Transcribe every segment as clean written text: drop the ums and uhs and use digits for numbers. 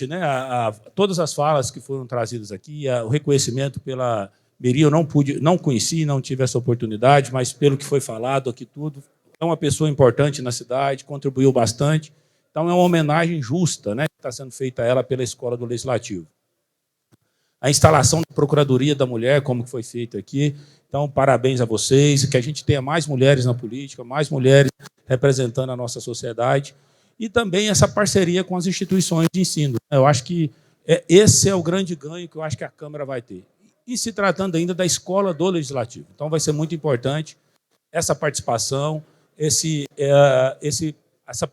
Né, todas as falas que foram trazidas aqui, o reconhecimento pela Meri, eu não conheci, não tive essa oportunidade, mas pelo que foi falado aqui tudo, é uma pessoa importante na cidade, contribuiu bastante, então é uma homenagem justa, né, que está sendo feita a ela pela Escola do Legislativo. A instalação da Procuradoria da Mulher, como foi feito aqui, então parabéns a vocês, que a gente tenha mais mulheres na política, mais mulheres representando a nossa sociedade, e também essa parceria com as instituições de ensino. Eu acho que esse é o grande ganho que eu acho que a Câmara vai ter. E se tratando ainda da Escola do Legislativo. Então, vai ser muito importante essa participação, essa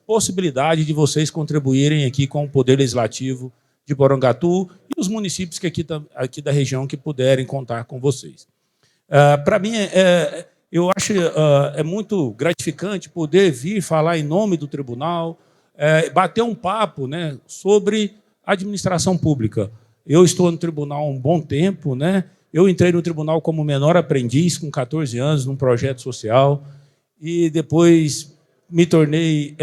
possibilidade de vocês contribuírem aqui com o Poder Legislativo de Porangatu e os municípios que aqui da região que puderem contar com vocês. Para mim, eu acho muito gratificante poder vir falar em nome do tribunal, bater um papo, né, sobre administração pública. Eu estou no tribunal há um bom tempo, né? Eu entrei no tribunal como menor aprendiz, com 14 anos, num projeto social, e depois me tornei...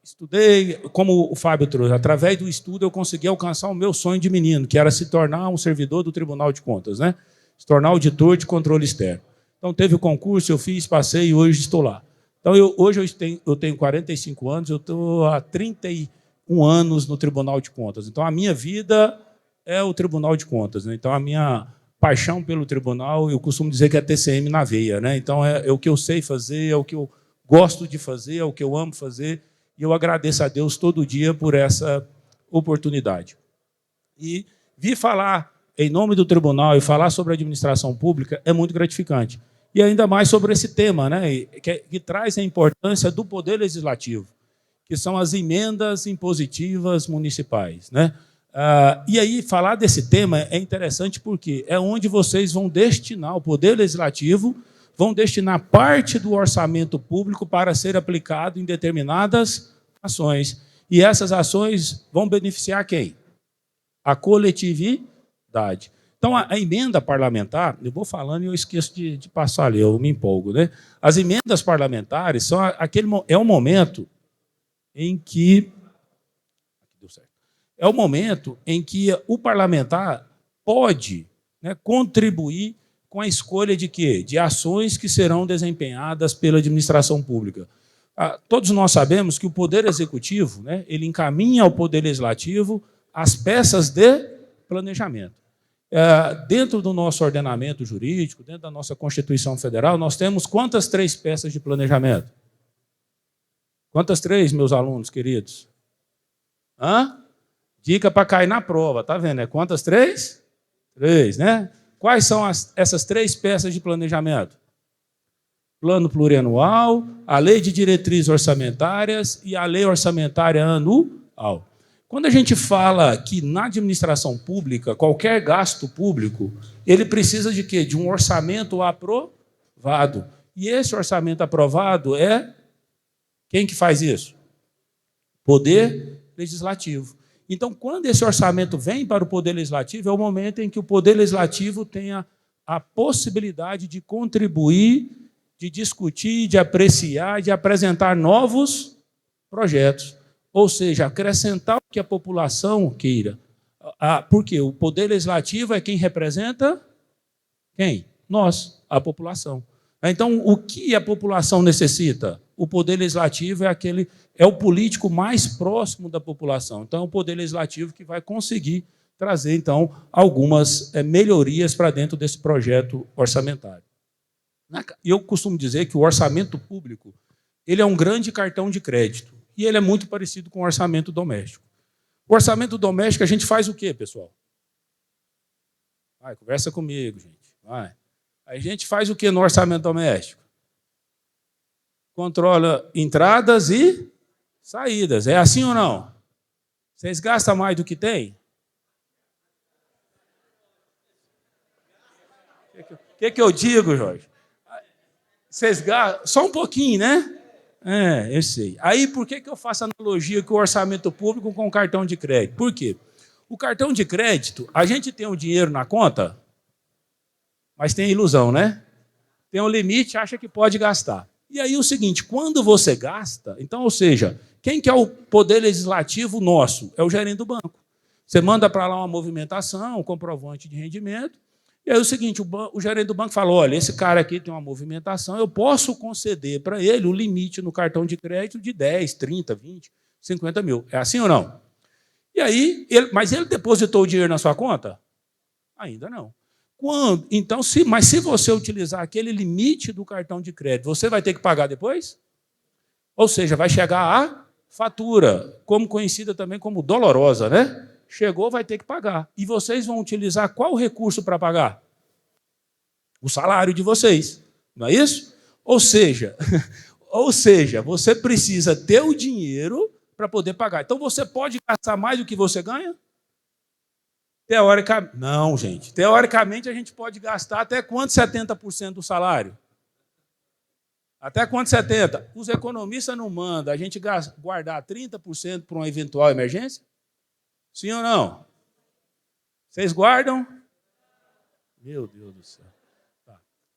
estudei, como o Fábio trouxe, através do estudo eu consegui alcançar o meu sonho de menino, que era se tornar um servidor do Tribunal de Contas, né? Se tornar auditor de controle externo. Então, teve o concurso, eu fiz, passei e hoje estou lá. Então, hoje eu tenho 45 anos, eu estou há 31 anos no Tribunal de Contas. Então, a minha vida é o Tribunal de Contas, né? Então, a minha paixão pelo tribunal, eu costumo dizer que é TCM na veia, né? Então, é o que eu sei fazer, é o que eu gosto de fazer, é o que eu amo fazer, e eu agradeço a Deus todo dia por essa oportunidade. E vir falar em nome do tribunal e falar sobre a administração pública é muito gratificante. E ainda mais sobre esse tema, né, que traz a importância do Poder Legislativo, que são as emendas impositivas municipais, né? E aí, falar desse tema é interessante porque é onde vocês vão destinar, o Poder Legislativo vão destinar parte do orçamento público para ser aplicado em determinadas ações. E essas ações vão beneficiar quem? A coletividade. Então, a emenda parlamentar, eu vou falando e eu esqueço de passar ali, eu me empolgo, né? As emendas parlamentares são é o momento em que... Deu certo. É o momento em que o parlamentar pode, né, contribuir com a escolha de quê? De ações que serão desempenhadas pela administração pública. Todos nós sabemos que o Poder Executivo, né, ele encaminha ao Poder Legislativo as peças de planejamento. Dentro do nosso ordenamento jurídico, dentro da nossa Constituição Federal, nós temos quantas 3 peças de planejamento? Quantas 3, meus alunos queridos? Dica para cair na prova, tá vendo? Quantas 3? 3, né? Quais são essas 3 peças de planejamento? Plano plurianual, a lei de diretrizes orçamentárias e a lei orçamentária anual. Quando a gente fala que na administração pública, qualquer gasto público, ele precisa de quê? De um orçamento aprovado. E esse orçamento aprovado é... Quem que faz isso? Poder Legislativo. Então, quando esse orçamento vem para o Poder Legislativo, é o momento em que o Poder Legislativo tenha a possibilidade de contribuir, de discutir, de apreciar, de apresentar novos projetos. Ou seja, acrescentar o que a população queira. Porque o Poder Legislativo é quem representa quem? Nós, a população. Então, o que a população necessita? O Poder Legislativo é o político mais próximo da população. Então, é o Poder Legislativo que vai conseguir trazer, então, algumas melhorias para dentro desse projeto orçamentário. Eu costumo dizer que o orçamento público ele é um grande cartão de crédito e ele é muito parecido com o orçamento doméstico. O orçamento doméstico, a gente faz o quê, pessoal? Vai, conversa comigo, gente. Vai. A gente faz o quê no orçamento doméstico? Controla entradas e saídas. É assim ou não? Vocês gastam mais do que tem? O que eu digo, Jorge? Vocês gastam só um pouquinho, né? Eu sei. Aí, por que eu faço analogia com o orçamento público com o cartão de crédito? Por quê? O cartão de crédito, a gente tem o dinheiro na conta, mas tem ilusão, né? Tem um limite, acha que pode gastar. E aí o seguinte, quando você gasta, então, ou seja, Quem que é o poder legislativo nosso? É o gerente do banco. Você manda para lá uma movimentação, um comprovante de rendimento, e aí é o seguinte, o gerente do banco fala, olha, esse cara aqui tem uma movimentação, eu posso conceder para ele o limite no cartão de crédito de 10, 30, 20, 50 mil. É assim ou não? E aí, mas ele depositou o dinheiro na sua conta? Ainda não. Então, mas se você utilizar aquele limite do cartão de crédito, você vai ter que pagar depois? Ou seja, vai chegar a fatura, como conhecida também como dolorosa, né? Chegou, vai ter que pagar. E vocês vão utilizar qual recurso para pagar? O salário de vocês, não é isso? Ou seja, você precisa ter o dinheiro para poder pagar. Então, você pode gastar mais do que você ganha? Teoricamente, não, gente. Teoricamente, a gente pode gastar até quanto? 70% do salário? Até quanto 70%? Os economistas não mandam a gente guardar 30% para uma eventual emergência? Sim ou não? Vocês guardam? Meu Deus do céu.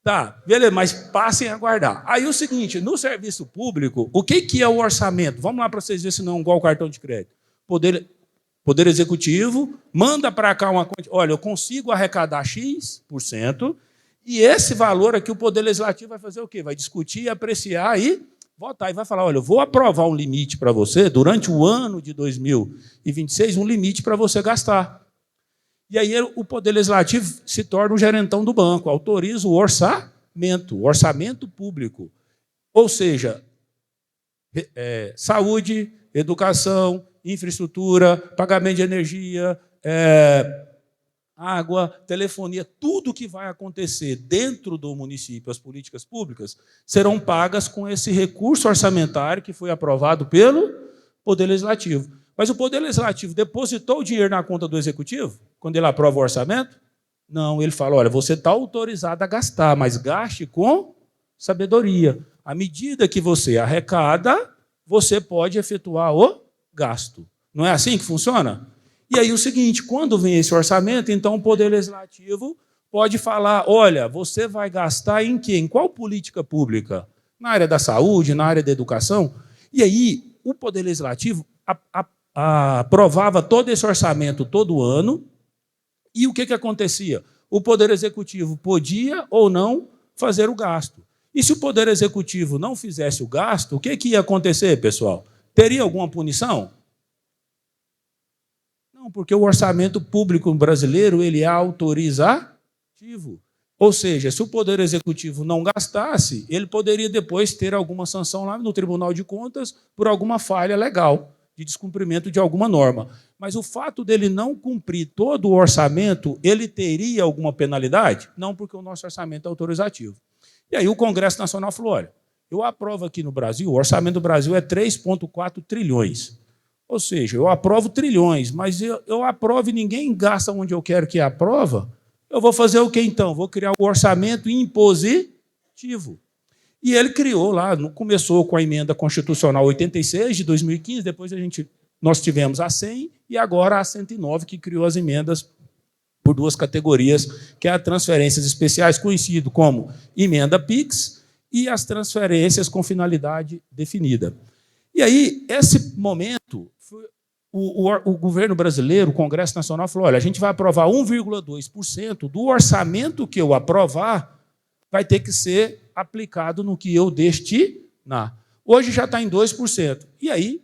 Tá, beleza, mas passem a guardar. Aí o seguinte, no serviço público, o que é o orçamento? Vamos lá para vocês verem se não é igual o cartão de crédito. Poder Executivo manda para cá uma quantidade. Olha, eu consigo arrecadar X%, e esse valor aqui o Poder Legislativo vai fazer o quê? Vai discutir, apreciar e votar. E vai falar, olha, eu vou aprovar um limite para você, durante o ano de 2026, um limite para você gastar. E aí o Poder Legislativo se torna o gerentão do banco, autoriza o orçamento público. Ou seja, saúde, educação, infraestrutura, pagamento de energia, água, telefonia, tudo que vai acontecer dentro do município, as políticas públicas, serão pagas com esse recurso orçamentário que foi aprovado pelo Poder Legislativo. Mas o Poder Legislativo depositou o dinheiro na conta do Executivo, quando ele aprova o orçamento? Não, ele fala, olha, você está autorizado a gastar, mas gaste com sabedoria. À medida que você arrecada, você pode efetuar o gasto. Não é assim que funciona? E aí o seguinte, quando vem esse orçamento, então o Poder Legislativo pode falar, olha, você vai gastar em quê? Em qual política pública? Na área da saúde, na área da educação? E aí o Poder Legislativo aprovava todo esse orçamento todo ano, e o que acontecia? O Poder Executivo podia ou não fazer o gasto. E se o Poder Executivo não fizesse o gasto, o que ia acontecer, pessoal? Teria alguma punição? Não, porque o orçamento público brasileiro ele é autorizativo. Ou seja, se o Poder Executivo não gastasse, ele poderia depois ter alguma sanção lá no Tribunal de Contas por alguma falha legal, de descumprimento de alguma norma. Mas o fato dele não cumprir todo o orçamento, ele teria alguma penalidade? Não, porque o nosso orçamento é autorizativo. E aí o Congresso Nacional falou, olha, eu aprovo aqui no Brasil, o orçamento do Brasil é 3,4 trilhões. Ou seja, eu aprovo trilhões, mas eu aprovo e ninguém gasta onde eu quero que aprova, eu vou fazer o quê então? Vou criar o orçamento impositivo. E ele criou lá, começou com a emenda constitucional 86 de 2015, depois nós tivemos a 100 e agora a 109, que criou as emendas por duas categorias, que é as transferências especiais, conhecido como emenda PIX, e as transferências com finalidade definida. E aí, esse momento, o governo brasileiro, o Congresso Nacional, falou, olha, a gente vai aprovar 1,2% do orçamento que eu aprovar, vai ter que ser aplicado no que eu destinar. Hoje já está em 2%. E aí,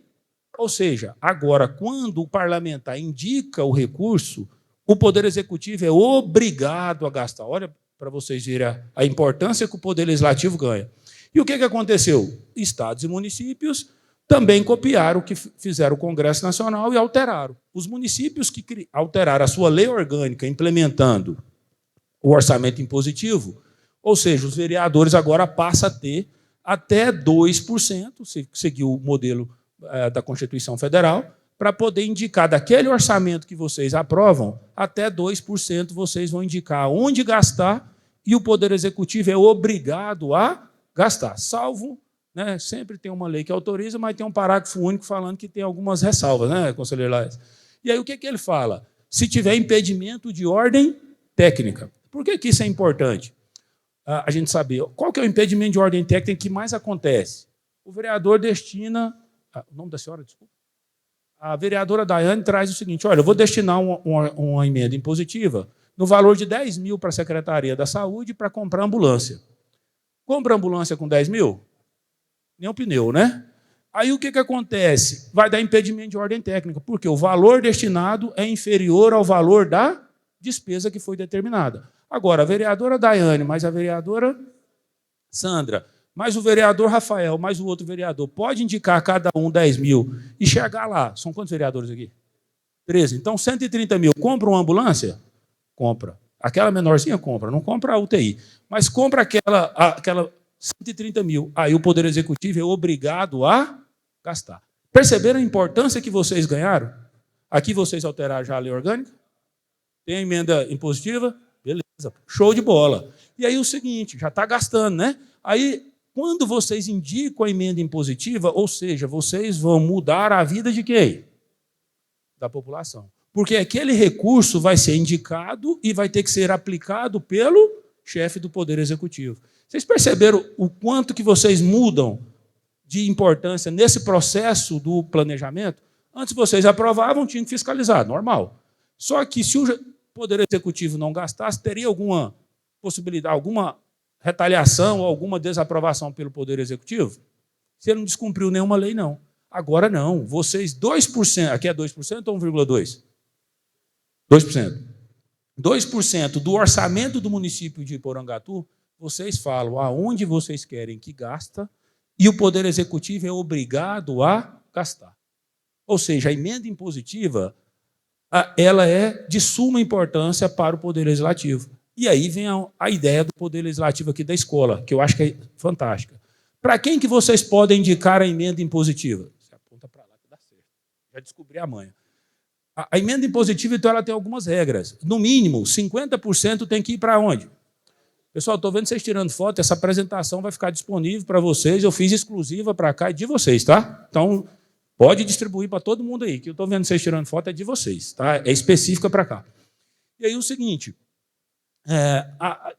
ou seja, agora, quando o parlamentar indica o recurso, o Poder Executivo é obrigado a gastar. Olha, para vocês verem a importância que o Poder Legislativo ganha. E o que aconteceu? Estados e municípios também copiaram o que fizeram o Congresso Nacional e alteraram. Os municípios que alteraram a sua lei orgânica implementando o orçamento impositivo, ou seja, os vereadores agora passam a ter até 2%, se seguir o modelo da Constituição Federal, para poder indicar daquele orçamento que vocês aprovam, até 2% vocês vão indicar onde gastar e o Poder Executivo é obrigado a gastar, salvo, né, sempre tem uma lei que autoriza, mas tem um parágrafo único falando que tem algumas ressalvas, né, conselheiro Laes? E aí o que ele fala? Se tiver impedimento de ordem técnica. Por que isso é importante? A gente saber qual que é o impedimento de ordem técnica que mais acontece. O vereador destina o nome da senhora, desculpa. A vereadora Daiane traz o seguinte, olha, eu vou destinar uma emenda impositiva no valor de 10 mil para a Secretaria da Saúde para comprar ambulância. Compra ambulância com 10 mil? Nem um pneu, né? Aí o que acontece? Vai dar impedimento de ordem técnica, porque o valor destinado é inferior ao valor da despesa que foi determinada. Agora, a vereadora Daiane, mais a vereadora Sandra, mais o vereador Rafael, mais o outro vereador, pode indicar cada um 10 mil e chegar lá. São quantos vereadores aqui? 13. Então, 130 mil. Compra uma ambulância? Compra. Aquela menorzinha compra, não compra a UTI. Mas compra aquela 130 mil. Aí o Poder Executivo é obrigado a gastar. Perceberam a importância que vocês ganharam? Aqui vocês alteraram já a lei orgânica? Tem a emenda impositiva? Beleza, show de bola. E aí o seguinte, já está gastando, né? Aí, quando vocês indicam a emenda impositiva, ou seja, vocês vão mudar a vida de quem? Da população. Porque aquele recurso vai ser indicado e vai ter que ser aplicado pelo chefe do Poder Executivo. Vocês perceberam o quanto que vocês mudam de importância nesse processo do planejamento? Antes vocês aprovavam, tinham que fiscalizar, normal. Só que se o Poder Executivo não gastasse, teria alguma possibilidade, alguma retaliação ou alguma desaprovação pelo Poder Executivo? Se ele não descumpriu nenhuma lei, não. Agora não. Vocês 2%, aqui é 2% ou 1,2%? 2%. 2% do orçamento do município de Porangatu, vocês falam aonde vocês querem que gasta e o Poder Executivo é obrigado a gastar. Ou seja, a emenda impositiva ela é de suma importância para o Poder Legislativo. E aí vem a ideia do Poder Legislativo aqui da escola, que eu acho que é fantástica. Para quem que vocês podem indicar a emenda impositiva? Você aponta para lá que dá certo. Já descobri a manha. A emenda impositiva, então, ela tem algumas regras. No mínimo, 50% tem que ir para onde? Pessoal, estou vendo vocês tirando foto, essa apresentação vai ficar disponível para vocês, eu fiz exclusiva para cá e de vocês, tá? Então, pode distribuir para todo mundo aí, que eu estou vendo vocês tirando foto, é de vocês, tá? É específica para cá. E aí o seguinte,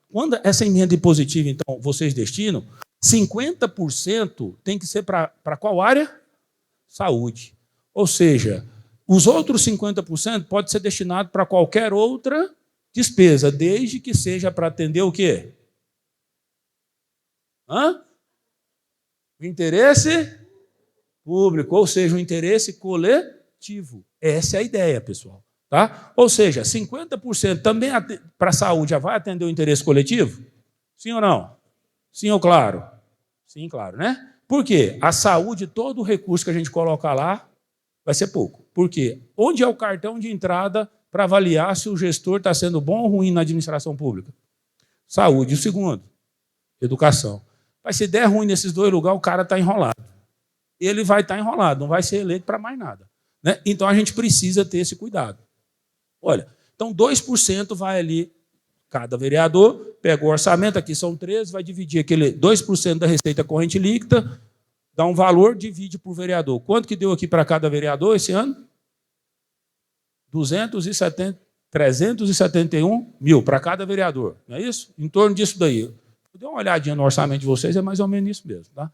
quando essa emenda impositiva, então, vocês destinam, 50% tem que ser para qual área? Saúde. Ou seja, os outros 50% pode ser destinado para qualquer outra despesa, desde que seja para atender o quê? O interesse público, ou seja, o interesse coletivo. Essa é a ideia, pessoal. Tá? Ou seja, 50% também para a saúde já vai atender o interesse coletivo? Sim ou não? Sim ou claro? Sim, claro, né? Por quê? A saúde, todo o recurso que a gente coloca lá, vai ser pouco. Por quê? Onde é o cartão de entrada para avaliar se o gestor está sendo bom ou ruim na administração pública? Saúde. E o segundo? Educação. Mas se der ruim nesses dois lugares, o cara está enrolado. Ele vai estar enrolado, não vai ser eleito para mais nada. Né? Então, a gente precisa ter esse cuidado. Olha, então 2% vai ali, cada vereador pega o orçamento, aqui são 13, vai dividir aquele 2% da receita corrente líquida, dá um valor, divide por vereador. Quanto que deu aqui para cada vereador esse ano? 371 mil para cada vereador, não é isso? Em torno disso daí. Eu dei uma olhadinha no orçamento de vocês, é mais ou menos isso mesmo. Tá?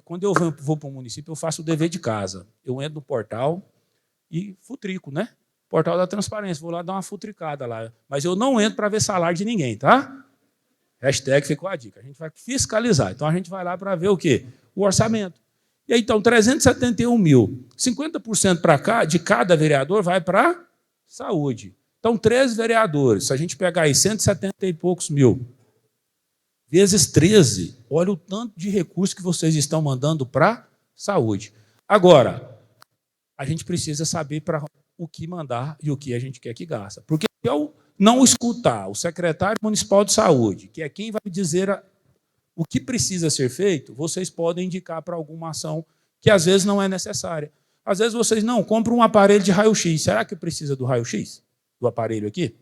Quando eu vou para o município, eu faço o dever de casa. Eu entro no portal e futrico, né? Portal da transparência, vou lá dar uma futricada lá. Mas eu não entro para ver salário de ninguém, tá? Hashtag ficou a dica. A gente vai fiscalizar. Então, a gente vai lá para ver o quê? O orçamento. E aí, então, 371 mil. 50% para cá, de cada vereador, vai para saúde. Então, 13 vereadores. Se a gente pegar aí 170 e poucos mil, vezes 13, olha o tanto de recursos que vocês estão mandando para saúde. Agora, a gente precisa saber para o que mandar e o que a gente quer que gasta. Porque se eu não escutar o secretário municipal de saúde, que é quem vai dizer o que precisa ser feito, vocês podem indicar para alguma ação que às vezes não é necessária. Às vezes vocês não compram um aparelho de raio-x. Será que precisa do raio-x? Do aparelho aqui?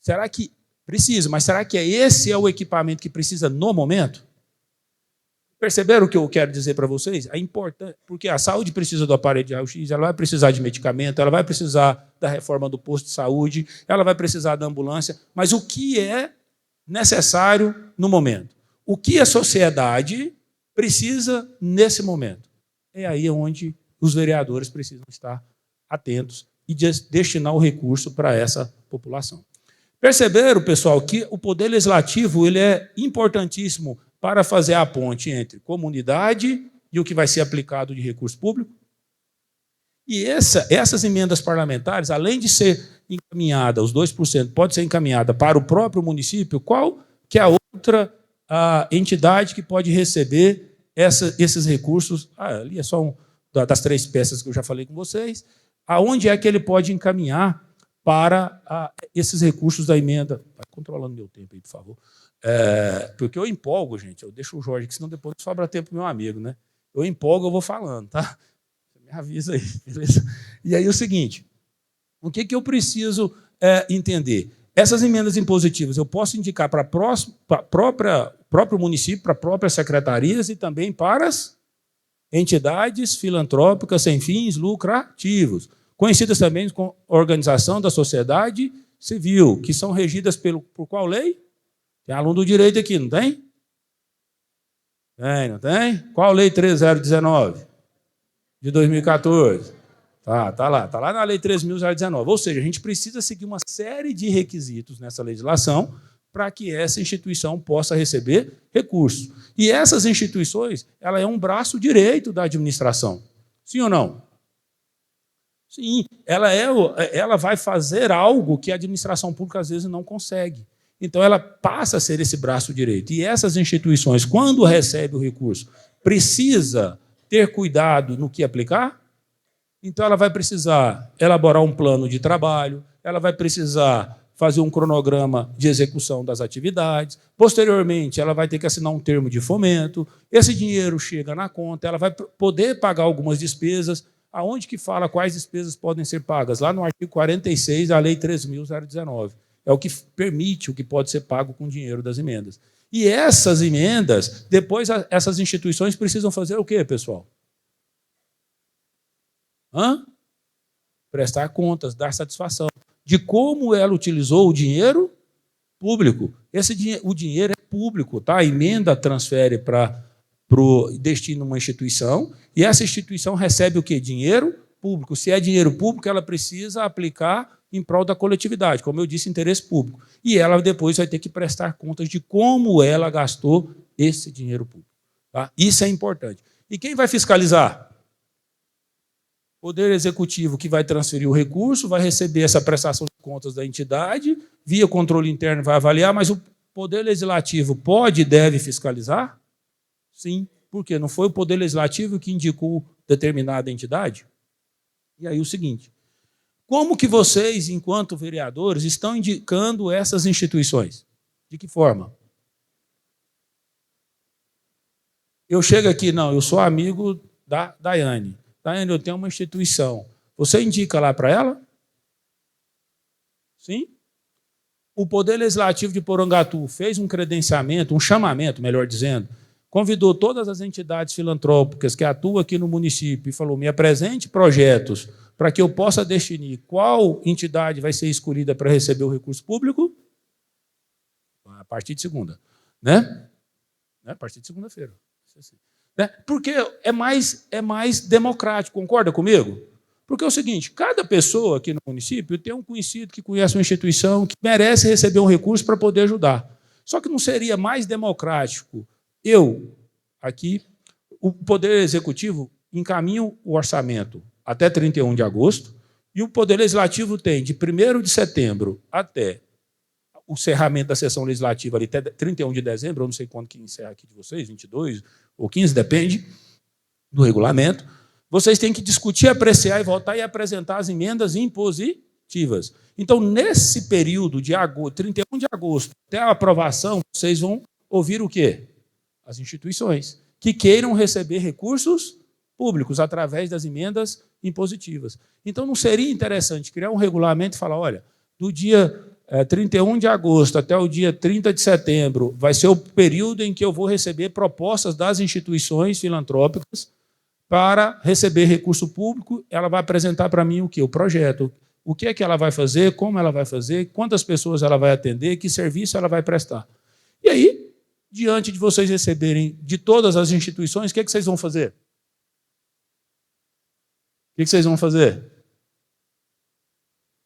Será que precisa? Mas será que esse é o equipamento que precisa no momento? Perceberam o que eu quero dizer para vocês? É importante, porque a saúde precisa do aparelho de raio-x, ela vai precisar de medicamento, ela vai precisar da reforma do posto de saúde, ela vai precisar da ambulância, mas o que é necessário no momento? O que a sociedade precisa nesse momento? É aí onde os vereadores precisam estar atentos e destinar o recurso para essa população. Perceberam, pessoal, que o Poder Legislativo ele é importantíssimo para fazer a ponte entre comunidade e o que vai ser aplicado de recurso público? E essas emendas parlamentares, além de ser encaminhada, os 2%, pode ser encaminhada para o próprio município, qual que é a outra entidade que pode receber esses recursos? Ali é só das 3 peças que eu já falei com vocês. Aonde é que ele pode encaminhar para esses recursos da emenda? Vai controlando meu tempo aí, por favor. Porque eu empolgo, gente. Eu deixo o Jorge aqui, senão depois sobra tempo para o meu amigo, né? Eu empolgo, eu vou falando, tá? Você me avisa aí, beleza? E aí o seguinte, o que eu preciso entender? Essas emendas impositivas eu posso indicar para próprio município, para próprias secretarias e também para as entidades filantrópicas sem fins lucrativos, conhecidas também como organização da sociedade civil, que são regidas por qual lei? Tem aluno do direito aqui, não tem? Tem, não tem? Qual lei 3019? De 2014. Tá lá na lei 3.019. Ou seja, a gente precisa seguir uma série de requisitos nessa legislação para que essa instituição possa receber recursos. E essas instituições, ela é um braço direito da administração. Sim ou não? Sim, ela vai fazer algo que a administração pública às vezes não consegue. Então, ela passa a ser esse braço direito. E essas instituições, quando recebe o recurso, precisa ter cuidado no que aplicar? Então, ela vai precisar elaborar um plano de trabalho, ela vai precisar fazer um cronograma de execução das atividades. Posteriormente, ela vai ter que assinar um termo de fomento. Esse dinheiro chega na conta, ela vai poder pagar algumas despesas. Aonde que fala quais despesas podem ser pagas? Lá no artigo 46 da Lei 3.019. É o que permite o que pode ser pago com dinheiro das emendas. E essas emendas, depois essas instituições precisam fazer o quê, pessoal? Prestar contas, dar satisfação de como ela utilizou o dinheiro público. O dinheiro é público, tá? A emenda transfere para o destino de uma instituição e essa instituição recebe o quê? Dinheiro público. Se é dinheiro público, ela precisa aplicar em prol da coletividade, como eu disse, interesse público. E ela depois vai ter que prestar contas de como ela gastou esse dinheiro público. Tá? Isso é importante. E quem vai fiscalizar? Poder Executivo, que vai transferir o recurso, vai receber essa prestação de contas da entidade, via controle interno vai avaliar, mas o Poder Legislativo pode e deve fiscalizar? Sim. Por quê? Não foi o Poder Legislativo que indicou determinada entidade? E aí o seguinte, como que vocês, enquanto vereadores, estão indicando essas instituições? De que forma? Eu chego aqui, não, eu sou amigo da Daiane. Daiane, eu tenho uma instituição. Você indica lá para ela? Sim? O Poder Legislativo de Porangatu fez um credenciamento, um chamamento, melhor dizendo, convidou todas as entidades filantrópicas que atuam aqui no município e falou, me apresente projetos para que eu possa definir qual entidade vai ser escolhida para receber o recurso público a partir de segunda. Né? A partir de segunda-feira. Porque é mais democrático, concorda comigo? Porque é o seguinte, cada pessoa aqui no município tem um conhecido que conhece uma instituição que merece receber um recurso para poder ajudar. Só que não seria mais democrático aqui, o Poder Executivo encaminha o orçamento até 31 de agosto, e o Poder Legislativo tem de 1º de setembro até o encerramento da sessão legislativa ali até 31 de dezembro, eu não sei quando que encerra aqui de vocês, 22 ou 15, depende do regulamento, vocês têm que discutir, apreciar e votar e apresentar as emendas impositivas. Então, nesse período de 31 de agosto até a aprovação, vocês vão ouvir o quê? As instituições que queiram receber recursos públicos através das emendas impositivas. Então, não seria interessante criar um regulamento e falar, olha, do dia 31 de agosto até o dia 30 de setembro vai ser o período em que eu vou receber propostas das instituições filantrópicas para receber recurso público, ela vai apresentar para mim o quê? O projeto. O que é que ela vai fazer, como ela vai fazer, quantas pessoas ela vai atender, que serviço ela vai prestar. E aí, diante de vocês receberem de todas as instituições, o que vocês vão fazer? O que vocês vão fazer?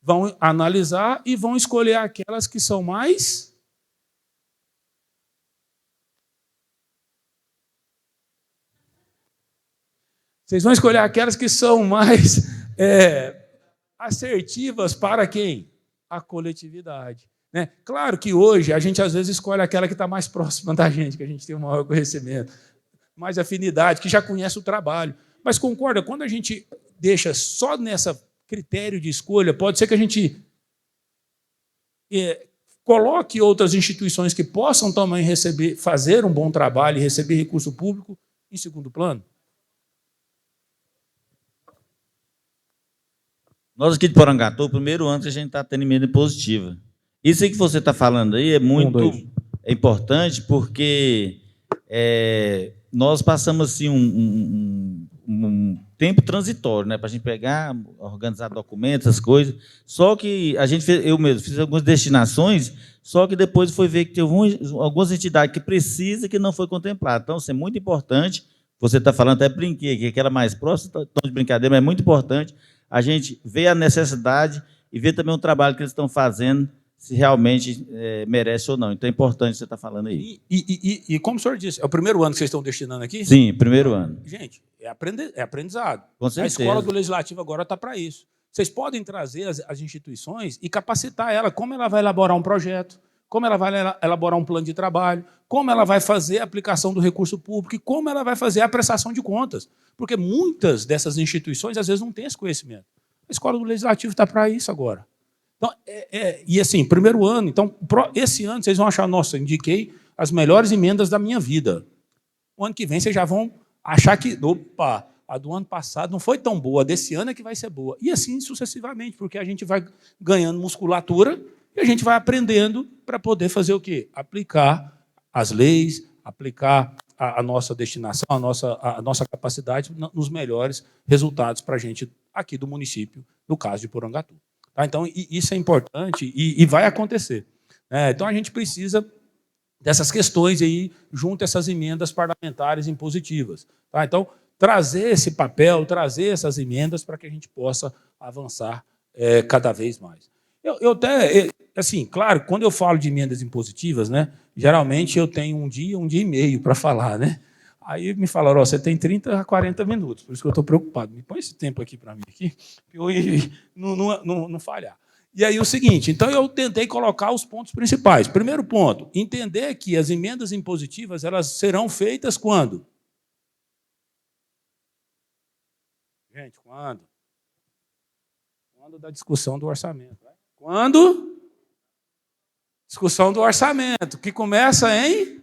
Vão analisar e vão escolher aquelas que são mais... Vocês vão escolher aquelas que são mais assertivas para quem? A coletividade. Né? Claro que hoje a gente às vezes escolhe aquela que está mais próxima da gente, que a gente tem um maior conhecimento, mais afinidade, que já conhece o trabalho. Mas concorda, quando a gente deixa só nessa critério de escolha, pode ser que a gente coloque outras instituições que possam também fazer um bom trabalho e receber recurso público em segundo plano. Nós aqui de Porangatu, o primeiro ano que a gente está tendo emenda impositiva. Isso aí que você está falando aí é muito importante, porque nós passamos assim, um tempo transitório, né, para a gente pegar, organizar documentos, essas coisas. Só que eu mesmo fiz algumas destinações, só que depois foi ver que teve algumas entidades que precisam que não foi contemplada. Então, isso é muito importante. Você está falando, até brinquei, que aquela mais próxima, tom de brincadeira, mas é muito importante a gente ver a necessidade e ver também o trabalho que eles estão fazendo, se realmente merece ou não. Então é importante você estar falando aí. E como o senhor disse, é o primeiro ano que vocês estão destinando aqui? Sim, primeiro ano. Gente, é aprendizado. Com certeza. A escola do Legislativo agora está para isso. Vocês podem trazer as instituições e capacitar ela, como ela vai elaborar um projeto, como ela vai elaborar um plano de trabalho, como ela vai fazer a aplicação do recurso público e como ela vai fazer a prestação de contas. Porque muitas dessas instituições, às vezes, não têm esse conhecimento. A escola do Legislativo está para isso agora. Então, e assim, primeiro ano, então, esse ano vocês vão achar, nossa, indiquei as melhores emendas da minha vida. O ano que vem vocês já vão achar que, opa, a do ano passado não foi tão boa, a desse ano é que vai ser boa. E assim sucessivamente, porque a gente vai ganhando musculatura e a gente vai aprendendo para poder fazer o quê? Aplicar as leis, aplicar a nossa destinação, a nossa capacidade nos melhores resultados para a gente aqui do município, no caso de Porangatu. Tá? Então, isso é importante e vai acontecer. Então, a gente precisa dessas questões aí, junto a essas emendas parlamentares impositivas. Tá? Então, trazer esse papel, trazer essas emendas para que a gente possa avançar cada vez mais. Eu até, assim, claro, quando eu falo de emendas impositivas, né, geralmente eu tenho um dia e meio para falar, né? Aí me falaram, você tem 30 a 40 minutos, por isso que eu estou preocupado. Me põe esse tempo aqui para mim, aqui, para eu não falhar. E aí o seguinte, então eu tentei colocar os pontos principais. Primeiro ponto, entender que as emendas impositivas elas serão feitas quando? Gente, quando? Quando da discussão do orçamento. Né? Quando? Discussão do orçamento, que começa em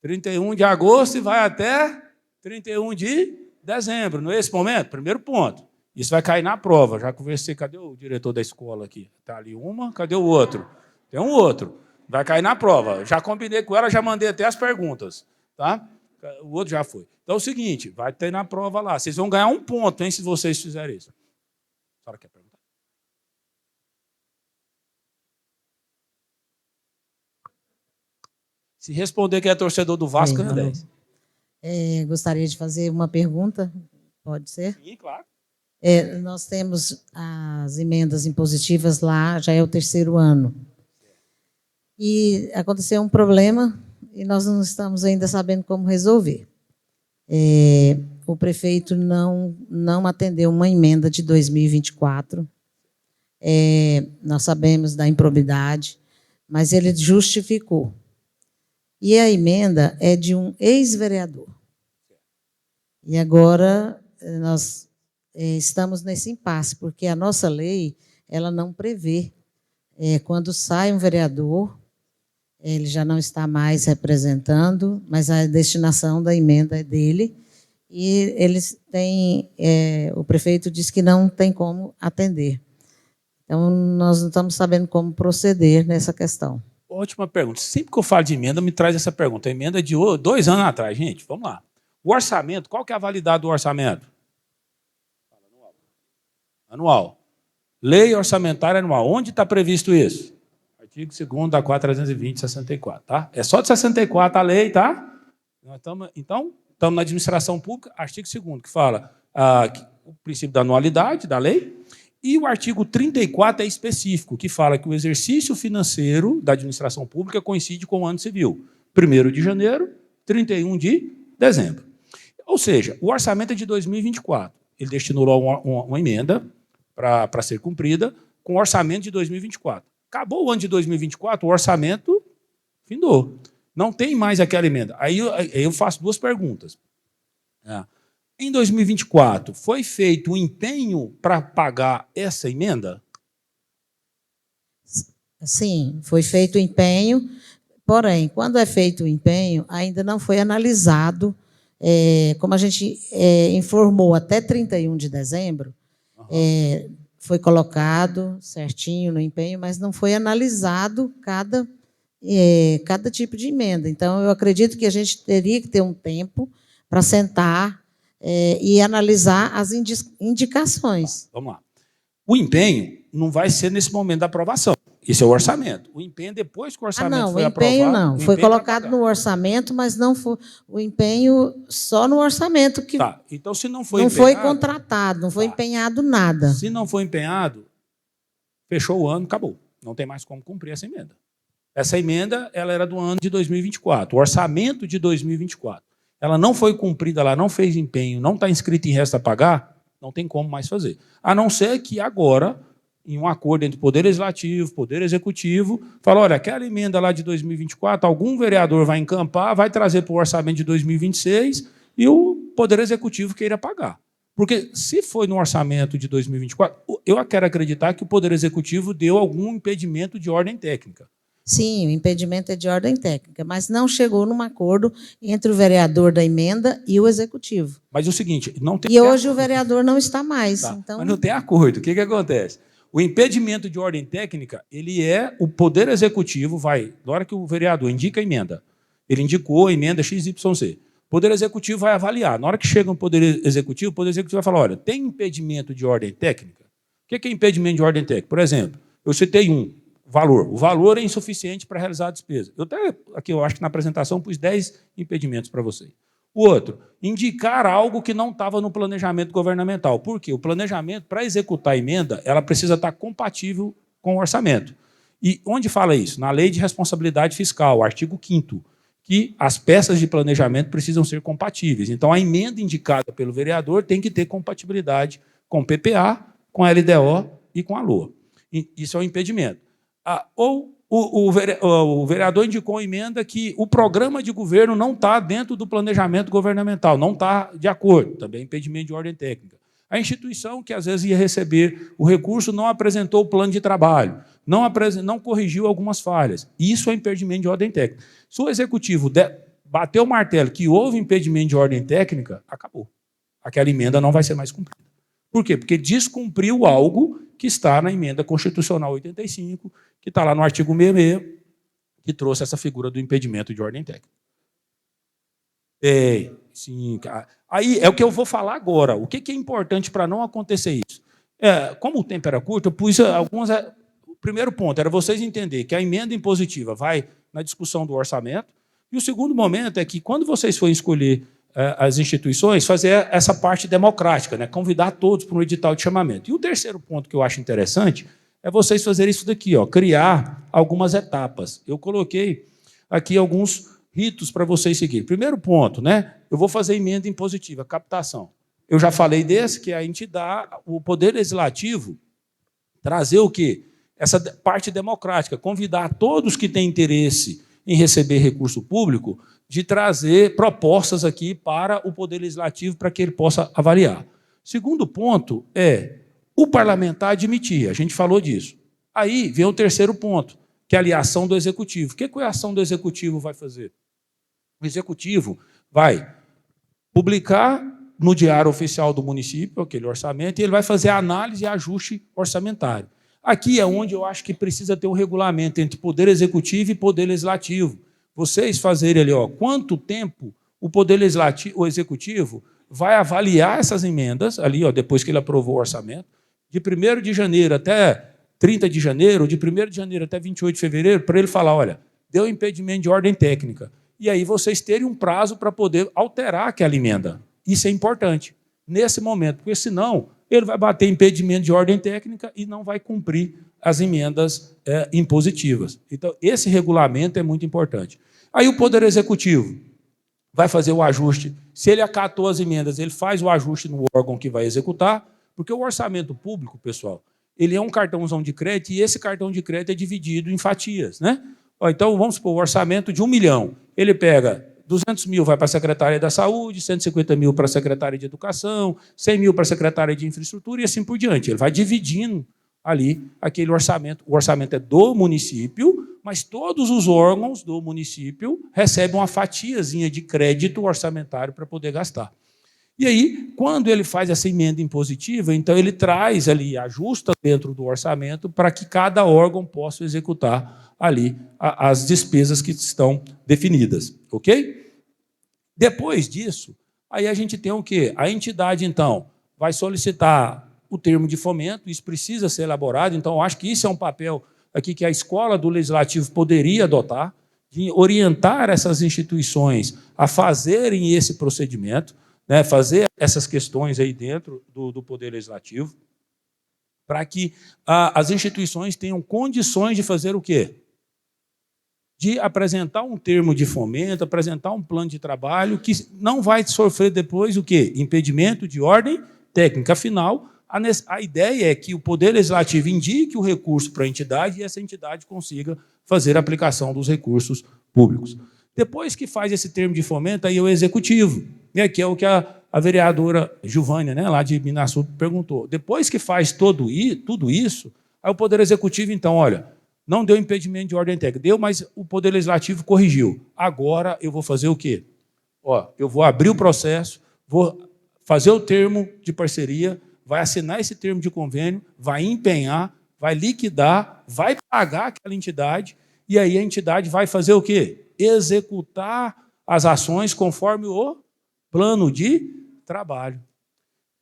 31 de agosto e vai até 31 de dezembro. Não é esse momento? Primeiro ponto. Isso vai cair na prova. Já conversei, cadê o diretor da escola aqui? Está ali uma, cadê o outro? Tem um outro. Vai cair na prova. Já combinei com ela, já mandei até as perguntas. Tá? O outro já foi. Então é o seguinte, vai ter na prova lá. Vocês vão ganhar um ponto, hein, se vocês fizerem isso. A senhora quer perguntar? Se responder que é torcedor do Vasco, ganha 10. Gostaria de fazer uma pergunta, pode ser? Sim, claro. Nós temos as emendas impositivas lá, já é o terceiro ano. E aconteceu um problema e nós não estamos ainda sabendo como resolver. O prefeito não atendeu uma emenda de 2024. Nós sabemos da improbidade, mas ele justificou. E a emenda é de um ex-vereador. E agora nós estamos nesse impasse, porque a nossa lei ela não prevê. Quando sai um vereador, ele já não está mais representando, mas a destinação da emenda é dele, e eles têm, o prefeito diz que não tem como atender. Então, nós não estamos sabendo como proceder nessa questão. Ótima pergunta. Sempre que eu falo de emenda, me traz essa pergunta. A emenda é de 2 anos atrás, gente. Vamos lá. O orçamento, qual que é a validade do orçamento? Anual. Lei orçamentária anual. Onde está previsto isso? Artigo 2º da 4.320/64, tá? É só de 64 a lei, tá? Então, estamos na administração pública, artigo 2º, que fala o princípio da anualidade da lei, e o artigo 34 é específico, que fala que o exercício financeiro da administração pública coincide com o ano civil, 1º de janeiro, 31 de dezembro. Ou seja, o orçamento é de 2024. Ele destinou uma emenda para ser cumprida com o orçamento de 2024. Acabou o ano de 2024, o orçamento findou. Não tem mais aquela emenda. Aí eu faço duas perguntas. Em 2024, foi feito um empenho para pagar essa emenda? Sim, foi feito o empenho, porém, quando é feito o empenho, ainda não foi analisado, como a gente informou até 31 de dezembro, foi colocado certinho no empenho, mas não foi analisado cada tipo de emenda. Então, eu acredito que a gente teria que ter um tempo para sentar e analisar as indicações. Vamos lá. O empenho não vai ser nesse momento da aprovação. Esse é o orçamento. O empenho, depois que o orçamento foi aprovado... O empenho não. Foi colocado no orçamento, mas não foi o empenho só no orçamento. Tá. Então, se não foi empenhado... Não foi contratado, não foi empenhado nada. Se não foi empenhado, fechou o ano, acabou. Não tem mais como cumprir essa emenda. Essa emenda ela era do ano de 2024, o orçamento de 2024. Ela não foi cumprida, ela não fez empenho, não está inscrita em resto a pagar, não tem como mais fazer. A não ser que agora, em um acordo entre Poder Legislativo, Poder Executivo, fala, olha, aquela emenda lá de 2024, algum vereador vai encampar, vai trazer para o orçamento de 2026 e o Poder Executivo queira pagar. Porque se foi no orçamento de 2024, eu quero acreditar que o Poder Executivo deu algum impedimento de ordem técnica. Sim, o impedimento é de ordem técnica, mas não chegou num acordo entre o vereador da emenda e o executivo. Mas é o seguinte, não tem... E hoje o vereador não está mais. Tá, então... Mas não tem acordo. O que acontece? O impedimento de ordem técnica, ele é o Poder Executivo, na hora que o vereador indica a emenda, ele indicou a emenda XYZ, o Poder Executivo vai avaliar. Na hora que chega no Poder Executivo, o Poder Executivo vai falar, olha, tem impedimento de ordem técnica? O que é impedimento de ordem técnica? Por exemplo, eu citei valor. O valor é insuficiente para realizar a despesa. Eu acho que na apresentação pus 10 impedimentos para vocês. O outro, indicar algo que não estava no planejamento governamental. Por quê? O planejamento, para executar a emenda, ela precisa estar compatível com o orçamento. E onde fala isso? Na Lei de Responsabilidade Fiscal, artigo 5º, que as peças de planejamento precisam ser compatíveis. Então, a emenda indicada pelo vereador tem que ter compatibilidade com o PPA, com a LDO e com a LOA. Isso é um impedimento. Ou o vereador indicou a emenda que o programa de governo não está dentro do planejamento governamental, não está de acordo, também impedimento de ordem técnica. A instituição que às vezes ia receber o recurso não apresentou o plano de trabalho, não corrigiu algumas falhas. Isso é impedimento de ordem técnica. Se o executivo bater o martelo que houve impedimento de ordem técnica, acabou. Aquela emenda não vai ser mais cumprida. Por quê? Porque descumpriu algo que está na emenda constitucional 85, que está lá no artigo 66, que trouxe essa figura do impedimento de ordem técnica. Sim, aí é o que eu vou falar agora. O que é importante para não acontecer isso? Como o tempo era curto, eu pus algumas... O primeiro ponto era vocês entenderem que a emenda impositiva vai na discussão do orçamento, e o segundo momento é que, quando vocês forem escolher as instituições, fazer essa parte democrática, né? Convidar todos para um edital de chamamento. E o terceiro ponto que eu acho interessante é vocês fazerem isso daqui, criar algumas etapas. Eu coloquei aqui alguns ritos para vocês seguirem. Primeiro ponto, né? Eu vou fazer emenda impositiva, captação. Eu já falei desse, que a entidade, o Poder Legislativo, trazer o quê? Essa parte democrática, convidar todos que têm interesse em receber recurso público, de trazer propostas aqui para o Poder Legislativo para que ele possa avaliar. Segundo ponto é o parlamentar admitir, a gente falou disso. Aí vem o terceiro ponto, que é a ação do Executivo. O que a ação do Executivo vai fazer? O Executivo vai publicar no Diário Oficial do município aquele orçamento e ele vai fazer a análise e ajuste orçamentário. Aqui é onde eu acho que precisa ter um regulamento entre Poder Executivo e Poder Legislativo. Vocês fazerem ali, quanto tempo o Poder Legislativo, o Executivo, vai avaliar essas emendas, ali, depois que ele aprovou o orçamento, de 1º de janeiro até 30 de janeiro, de 1º de janeiro até 28 de fevereiro, para ele falar, olha, deu impedimento de ordem técnica. E aí vocês terem um prazo para poder alterar aquela emenda. Isso é importante, nesse momento, porque senão ele vai bater impedimento de ordem técnica e não vai cumprir as emendas impositivas. Então, esse regulamento é muito importante. Aí o Poder Executivo vai fazer o ajuste. Se ele acatou as emendas, ele faz o ajuste no órgão que vai executar, porque o orçamento público, pessoal, ele é um cartãozão de crédito e esse cartão de crédito é dividido em fatias, né? Então, vamos supor, o orçamento de 1 milhão. Ele pega 200 mil vai para a Secretaria da Saúde, 150 mil para a Secretaria de Educação, 100 mil para a Secretaria de Infraestrutura e assim por diante. Ele vai dividindo ali aquele orçamento. O orçamento é do município, mas todos os órgãos do município recebem uma fatiazinha de crédito orçamentário para poder gastar. E aí, quando ele faz essa emenda impositiva, então ele traz ali, ajusta dentro do orçamento para que cada órgão possa executar ali as despesas que estão definidas, ok? Depois disso, aí a gente tem o quê? A entidade, então, vai solicitar o termo de fomento, isso precisa ser elaborado, então eu acho que isso é um papel aqui que a Escola do Legislativo poderia adotar, de orientar essas instituições a fazerem esse procedimento, né, fazer essas questões aí dentro do Poder Legislativo, para que as instituições tenham condições de fazer o quê? De apresentar um termo de fomento, apresentar um plano de trabalho que não vai sofrer depois o quê? Impedimento de ordem técnica. Afinal, a ideia é que o Poder Legislativo indique o recurso para a entidade e essa entidade consiga fazer a aplicação dos recursos públicos. Depois que faz esse termo de fomento, aí é o Executivo, né, que é o que a vereadora Giovânia, né, lá de Minas Sul, perguntou. Depois que faz tudo isso, aí o Poder Executivo, então, olha, não deu impedimento de ordem técnica, deu, mas o Poder Legislativo corrigiu. Agora eu vou fazer o quê? Eu vou abrir o processo, vou fazer o termo de parceria, vai assinar esse termo de convênio, vai empenhar, vai liquidar, vai pagar aquela entidade, e aí a entidade vai fazer o quê? Executar as ações conforme o plano de trabalho.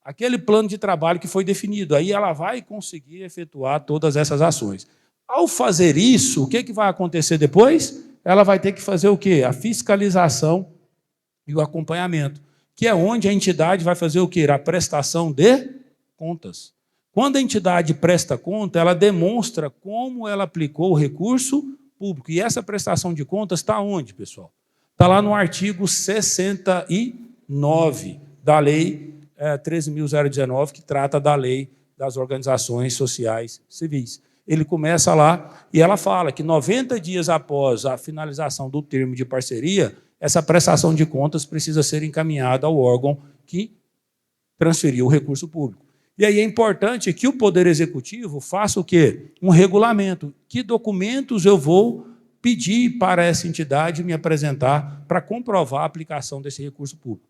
Aquele plano de trabalho que foi definido, aí ela vai conseguir efetuar todas essas ações. Ao fazer isso, o que vai acontecer depois? Ela vai ter que fazer o quê? A fiscalização e o acompanhamento, que é onde a entidade vai fazer o quê? A prestação de contas. Quando a entidade presta conta, ela demonstra como ela aplicou o recurso público. E essa prestação de contas está onde, pessoal? Está lá no artigo 69 da Lei 13.019, que trata da Lei das Organizações Sociais Civis. Ele começa lá e ela fala que 90 dias após a finalização do termo de parceria, essa prestação de contas precisa ser encaminhada ao órgão que transferiu o recurso público. E aí é importante que o Poder Executivo faça o quê? Um regulamento. Que documentos eu vou pedir para essa entidade me apresentar para comprovar a aplicação desse recurso público?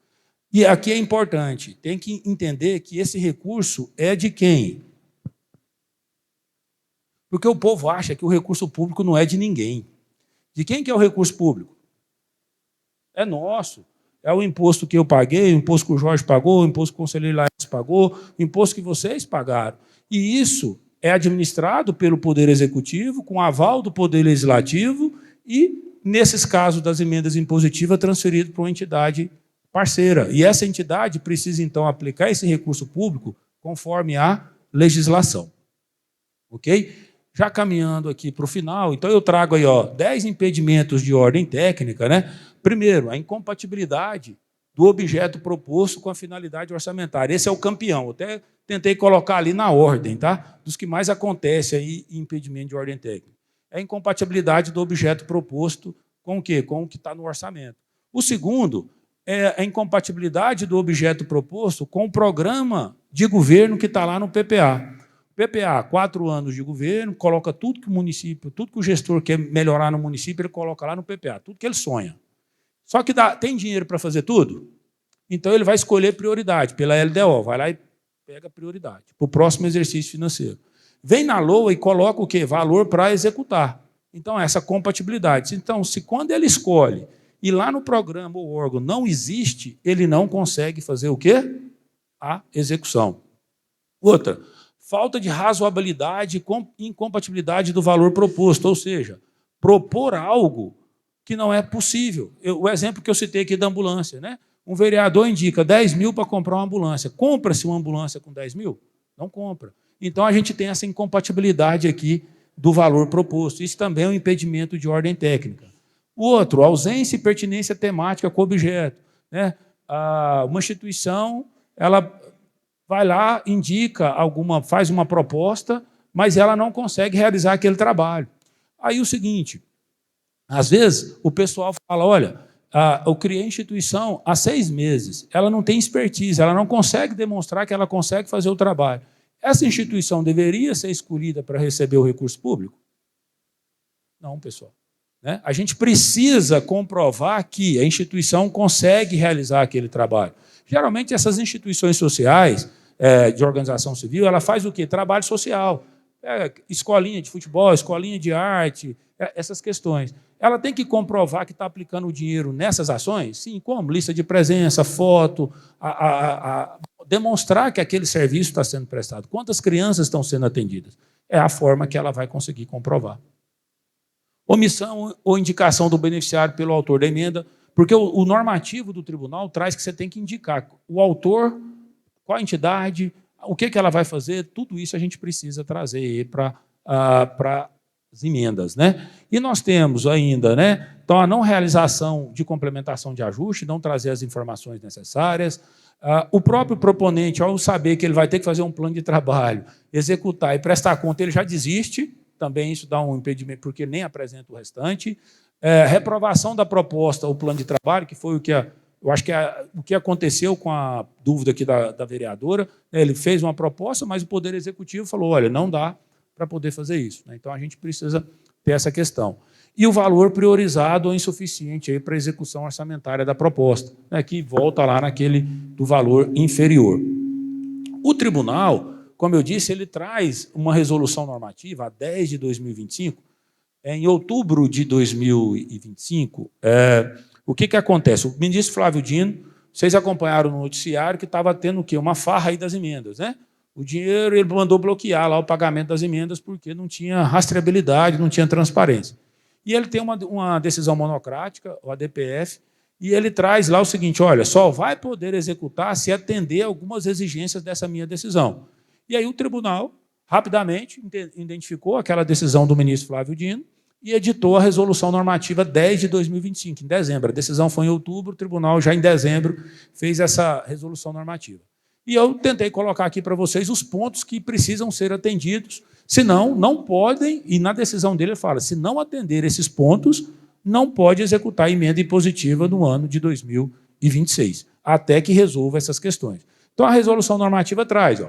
E aqui é importante, tem que entender que esse recurso é de quem? Porque o povo acha que o recurso público não é de ninguém. De quem que é o recurso público? É nosso. É o imposto que eu paguei, o imposto que o Jorge pagou, o imposto que o conselheiro Laércio pagou, o imposto que vocês pagaram. E isso é administrado pelo Poder Executivo, com aval do Poder Legislativo e, nesses casos das emendas impositivas, transferido para uma entidade parceira. E essa entidade precisa, então, aplicar esse recurso público conforme a legislação. Ok? Já caminhando aqui para o final, então eu trago aí 10 impedimentos de ordem técnica, né? Primeiro, a incompatibilidade do objeto proposto com a finalidade orçamentária. Esse é o campeão. Eu até tentei colocar ali na ordem, tá? Dos que mais acontece aí em impedimento de ordem técnica. É a incompatibilidade do objeto proposto com o quê? Com o que está no orçamento. O segundo é a incompatibilidade do objeto proposto com o programa de governo que está lá no PPA. PPA, 4 anos de governo, coloca tudo que o município, tudo que o gestor quer melhorar no município, ele coloca lá no PPA, tudo que ele sonha. Só que tem dinheiro para fazer tudo? Então ele vai escolher prioridade pela LDO, vai lá e pega prioridade para o próximo exercício financeiro. Vem na LOA e coloca o quê? Valor para executar. Então, essa compatibilidade. Então, se quando ele escolhe e lá no programa o órgão não existe, ele não consegue fazer o quê? A execução. Outra, falta de razoabilidade e incompatibilidade do valor proposto, ou seja, propor algo que não é possível. O exemplo que eu citei aqui da ambulância, né? Um vereador indica 10 mil para comprar uma ambulância. Compra-se uma ambulância com 10 mil? Não compra. Então, a gente tem essa incompatibilidade aqui do valor proposto. Isso também é um impedimento de ordem técnica. O outro, ausência e pertinência temática com o objeto, né? Uma instituição, ela vai lá, indica faz uma proposta, mas ela não consegue realizar aquele trabalho. Aí o seguinte, às vezes o pessoal fala, olha, eu criei a instituição há 6 meses, ela não tem expertise, ela não consegue demonstrar que ela consegue fazer o trabalho. Essa instituição deveria ser escolhida para receber o recurso público? Não, pessoal. Né? A gente precisa comprovar que a instituição consegue realizar aquele trabalho. Geralmente, essas instituições sociais, de organização civil, ela faz o quê? Trabalho social. Escolinha de futebol, escolinha de arte, essas questões. Ela tem que comprovar que está aplicando o dinheiro nessas ações? Sim, como? Lista de presença, foto, demonstrar que aquele serviço está sendo prestado. Quantas crianças estão sendo atendidas? É a forma que ela vai conseguir comprovar. Omissão ou indicação do beneficiário pelo autor da emenda, porque o normativo do tribunal traz que você tem que indicar o autor, qual a entidade, o que ela vai fazer, tudo isso a gente precisa trazer para as emendas. Né? E nós temos ainda, né, então, a não realização de complementação de ajuste, não trazer as informações necessárias, o próprio proponente, ao saber que ele vai ter que fazer um plano de trabalho, executar e prestar conta, ele já desiste, também isso dá um impedimento, porque nem apresenta o restante. Reprovação da proposta, o plano de trabalho, que foi o que eu acho que o que aconteceu com a dúvida aqui da vereadora, né, ele fez uma proposta, mas o Poder Executivo falou, olha, não dá para poder fazer isso. Né? Então, a gente precisa ter essa questão. E o valor priorizado ou insuficiente para a execução orçamentária da proposta, né, que volta lá naquele do valor inferior. O tribunal, como eu disse, ele traz uma resolução normativa, a 10 de 2025, em outubro de 2025, o que acontece? O ministro Flávio Dino, vocês acompanharam no noticiário que estava tendo o quê? Uma farra aí das emendas. Né? O dinheiro, ele mandou bloquear lá o pagamento das emendas porque não tinha rastreabilidade, não tinha transparência. E ele tem uma decisão monocrática, o ADPF, e ele traz lá o seguinte, olha, só vai poder executar se atender algumas exigências dessa minha decisão. E aí o tribunal, rapidamente, identificou aquela decisão do ministro Flávio Dino e editou a resolução normativa 10 de 2025, em dezembro. A decisão foi em outubro, o tribunal já em dezembro fez essa resolução normativa. E eu tentei colocar aqui para vocês os pontos que precisam ser atendidos, senão não podem, e na decisão dele ele fala, se não atender esses pontos, não pode executar a emenda impositiva no ano de 2026, até que resolva essas questões. Então, a resolução normativa traz,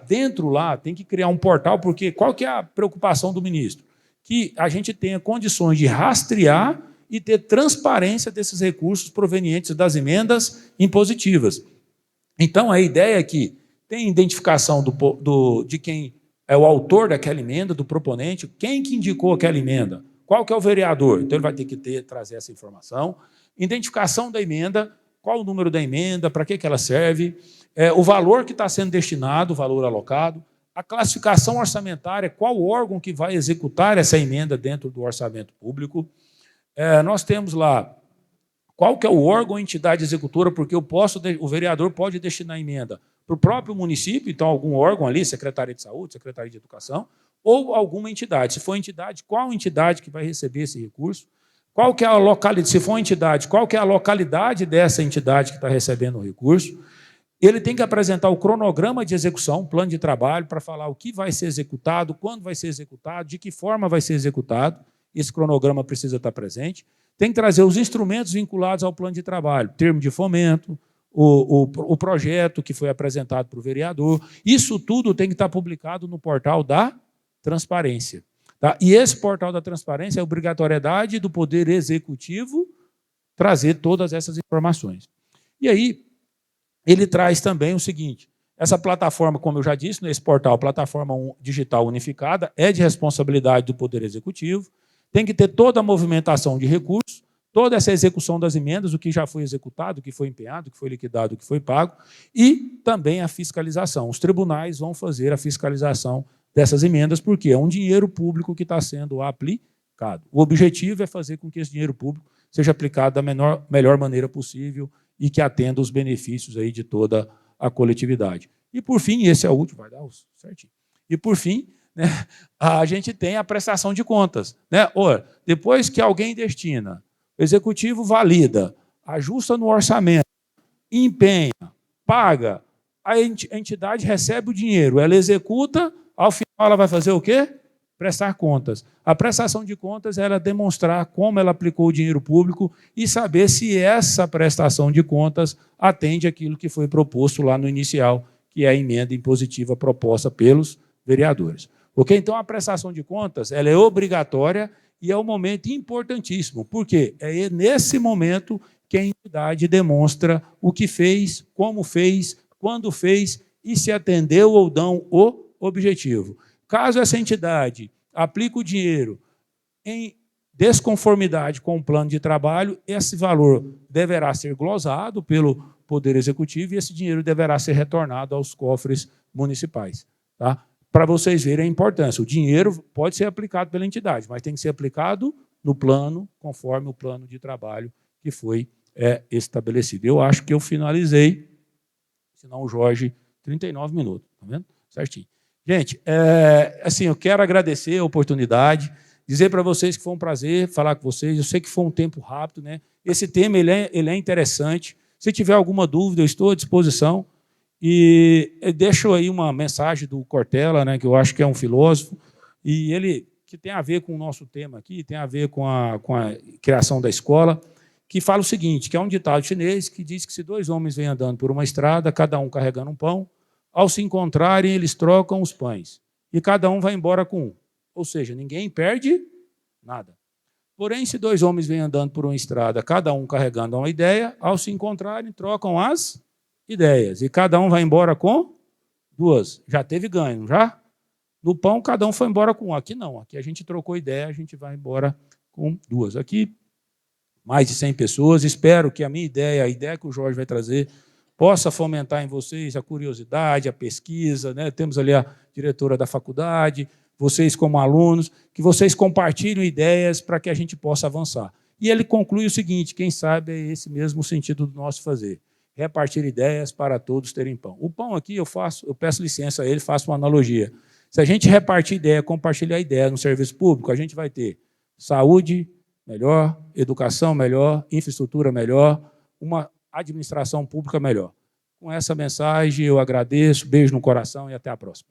dentro lá tem que criar um portal, porque qual que é a preocupação do ministro? Que a gente tenha condições de rastrear e ter transparência desses recursos provenientes das emendas impositivas. Então, a ideia é que tem identificação de quem é o autor daquela emenda, do proponente, quem que indicou aquela emenda, qual que é o vereador, então ele vai ter que trazer essa informação, identificação da emenda, qual o número da emenda, para que ela serve, o valor que está sendo destinado, o valor alocado, a classificação orçamentária, qual órgão que vai executar essa emenda dentro do orçamento público. Nós temos lá qual que é o órgão ou entidade executora, porque o vereador pode destinar a emenda para o próprio município, então algum órgão ali, Secretaria de Saúde, Secretaria de Educação, ou alguma entidade. Se for entidade, qual entidade que vai receber esse recurso? Qual que é a localidade? Se for uma entidade, qual que é a localidade dessa entidade que está recebendo o recurso? Ele tem que apresentar o cronograma de execução, plano de trabalho, para falar o que vai ser executado, quando vai ser executado, de que forma vai ser executado. Esse cronograma precisa estar presente. Tem que trazer os instrumentos vinculados ao plano de trabalho, termo de fomento, o projeto que foi apresentado para o vereador. Isso tudo tem que estar publicado no portal da transparência. Tá? E esse portal da transparência é a obrigatoriedade do Poder Executivo trazer todas essas informações. E aí, ele traz também o seguinte, essa plataforma, como eu já disse, nesse portal, plataforma digital unificada, é de responsabilidade do Poder Executivo, tem que ter toda a movimentação de recursos, toda essa execução das emendas, o que já foi executado, o que foi empenhado, o que foi liquidado, o que foi pago, e também a fiscalização. Os tribunais vão fazer a fiscalização dessas emendas, porque é um dinheiro público que está sendo aplicado. O objetivo é fazer com que esse dinheiro público seja aplicado da melhor maneira possível e que atenda os benefícios aí de toda a coletividade. E, por fim, esse é o último, vai dar certinho. E, por fim, né, a gente tem a prestação de contas. Né? Ora, depois que alguém destina, o executivo valida, ajusta no orçamento, empenha, paga, a entidade recebe o dinheiro, ela executa, ao final ela vai fazer o quê? Prestar contas. A prestação de contas é ela demonstrar como ela aplicou o dinheiro público e saber se essa prestação de contas atende aquilo que foi proposto lá no inicial, que é a emenda impositiva proposta pelos vereadores. Ok? Então, a prestação de contas ela é obrigatória e é um momento importantíssimo. Por quê? É nesse momento que a entidade demonstra o que fez, como fez, quando fez e se atendeu ou não o objetivo. Caso essa entidade aplique o dinheiro em desconformidade com o plano de trabalho, esse valor deverá ser glosado pelo Poder Executivo e esse dinheiro deverá ser retornado aos cofres municipais. Tá? Para vocês verem a importância. O dinheiro pode ser aplicado pela entidade, mas tem que ser aplicado no plano, conforme o plano de trabalho que foi estabelecido. Eu acho que eu finalizei, senão o Jorge, 39 minutos. Tá vendo? Certinho. Gente, assim, eu quero agradecer a oportunidade, dizer para vocês que foi um prazer falar com vocês. Eu sei que foi um tempo rápido, né? Esse tema ele é interessante. Se tiver alguma dúvida, eu estou à disposição. E deixo aí uma mensagem do Cortella, né, que eu acho que é um filósofo, e ele que tem a ver com o nosso tema aqui, tem a ver com a criação da escola, que fala o seguinte, que é um ditado chinês que diz que se dois homens vêm andando por uma estrada, cada um carregando um pão, ao se encontrarem, eles trocam os pães, e cada um vai embora com um. Ou seja, ninguém perde nada. Porém, se dois homens vêm andando por uma estrada, cada um carregando uma ideia, ao se encontrarem, trocam as ideias. E cada um vai embora com duas. Já teve ganho, já? No pão, cada um foi embora com um. Aqui não. Aqui a gente trocou ideia, a gente vai embora com duas. Aqui, mais de 100 pessoas. Espero que a minha ideia, a ideia que o Jorge vai trazer, possa fomentar em vocês a curiosidade, a pesquisa. Né? Temos ali a diretora da faculdade, vocês como alunos, que vocês compartilhem ideias para que a gente possa avançar. E ele conclui o seguinte, quem sabe é esse mesmo sentido do nosso fazer. Repartir ideias para todos terem pão. O pão aqui, eu peço licença a ele, faço uma analogia. Se a gente repartir ideia, compartilhar ideia no serviço público, a gente vai ter saúde melhor, educação melhor, infraestrutura melhor, uma administração pública melhor. Com essa mensagem, eu agradeço, beijo no coração e até a próxima.